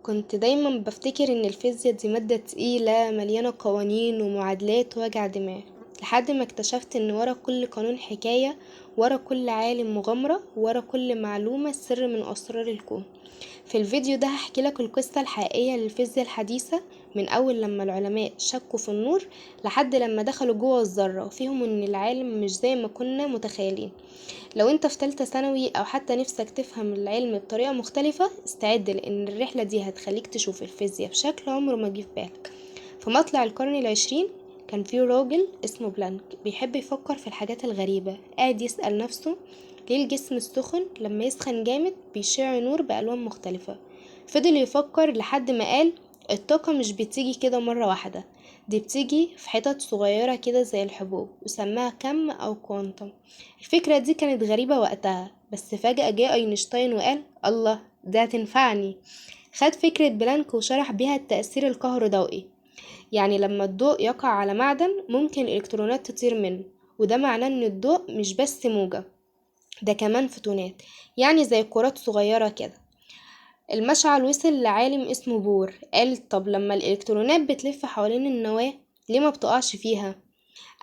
كنت دايما بفتكر ان الفيزياء دي مادة تقيلة مليانة قوانين ومعادلات ووجع دماغ، لحد ما اكتشفت ان ورا كل قانون حكاية، ورا كل عالم مغامرة، ورا كل معلومة سر من اسرار الكون. في الفيديو ده هحكي لك القصة الحقيقية للفيزياء الحديثة، من اول لما العلماء شكوا في النور لحد لما دخلوا جوه الذرة وفهموا ان العالم مش زي ما كنا متخيلين. لو انت في تالتة ثانوي او حتى نفسك تفهم العلم بطريقة مختلفة، استعد لان الرحلة دي هتخليك تشوف الفيزياء بشكل عمره ما جه في بالك. في مطلع القرن العشرين كان في راجل اسمه بلانك بيحب يفكر في الحاجات الغريبة، قاعد يسأل نفسه ليه الجسم السخن لما يسخن جامد بيشع نور بألوان مختلفة. فضل يفكر لحد ما قال الطاقة مش بتيجي كده مرة واحدة، دي بتيجي في حتت صغيرة كده زي الحبوب، وسماها كم أو كوانتم. الفكرة دي كانت غريبة وقتها، بس فجأة جه أينشتاين وقال الله ده هتنفعني. خد فكرة بلانك وشرح بيها التأثير الكهروضوئي، يعني لما الضوء يقع على معدن ممكن الإلكترونات تطير منه، وده معناه إن الضوء مش بس موجة، ده كمان فوتونات، يعني زي كرات صغيرة كده. المشعل وصل لعالم اسمه بور، قال طب لما الإلكترونات بتلف حوالين النواة ليه ما بتقعش فيها؟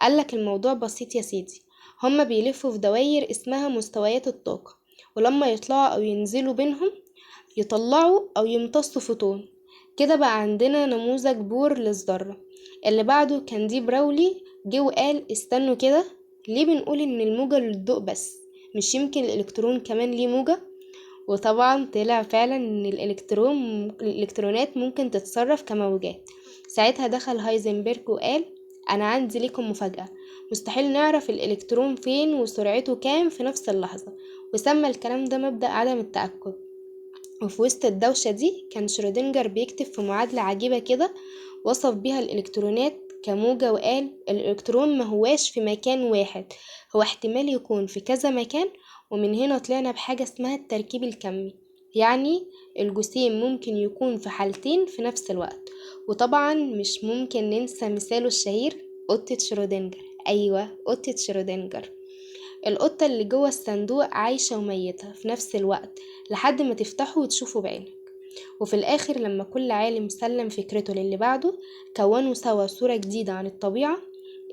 قالك الموضوع بسيط يا سيدي، هما بيلفوا في دواير اسمها مستويات الطاقة، ولما يطلعوا أو ينزلوا بينهم يطلعوا أو يمتصوا فوتون. كده بقى عندنا نموذج بور للذرة. اللي بعده كان دي براولي، جه وقال استنوا كده، ليه بنقول إن الموجة للضوء بس؟ مش يمكن الإلكترون كمان ليه موجة؟ وطبعا طلع فعلا إن الإلكترونات ممكن تتصرف كموجات. ساعتها دخل هايزنبرج وقال أنا عندي لكم مفاجأة، مستحيل نعرف الإلكترون فين وسرعته كام في نفس اللحظة، وسمى الكلام ده مبدأ عدم التأكد. وفي وسط الدوشة دي كان شرودنجر بيكتب في معادلة عجيبة كده، وصف بيها الإلكترونات كموجة وقال الإلكترون ما هواش في مكان واحد، هو احتمال يكون في كذا مكان. ومن هنا طلعنا بحاجة اسمها التركيب الكمي، يعني الجسيم ممكن يكون في حالتين في نفس الوقت. وطبعا مش ممكن ننسى مثاله الشهير، قطة شرودنجر. أيوة، قطة شرودنجر، القطة اللي جوه الصندوق عايشة وميتة في نفس الوقت لحد ما تفتحه وتشوفه بعينك. وفي الآخر لما كل عالم سلم فكرته للي بعده، كونوا سوا صورة جديدة عن الطبيعة،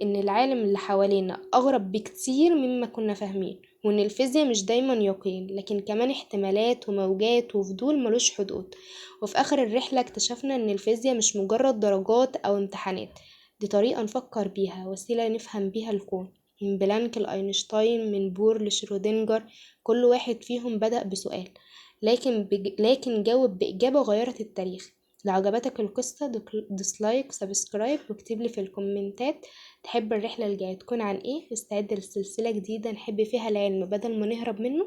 إن العالم اللي حوالينا أغرب بكتير مما كنا فاهمين، وإن الفيزياء مش دايما يقين لكن كمان احتمالات وموجات وفضول ملوش حدود. وفي آخر الرحلة اكتشفنا إن الفيزياء مش مجرد درجات أو امتحانات، دي طريقة نفكر بيها، وسيلة نفهم بيها الكون. من بلانك لأينشتاين، من بور لشرودنجر، كل واحد فيهم بدأ بسؤال، لكن جاوب بإجابة غيرت التاريخ. لو عجبتك القصة دوس لايك وسبسكرايب واكتب لي في الكومنتات تحب الرحلة الجاية تكون عن ايه، واستعد لسلسلة جديدة نحب فيها العلم بدل ما نهرب منه.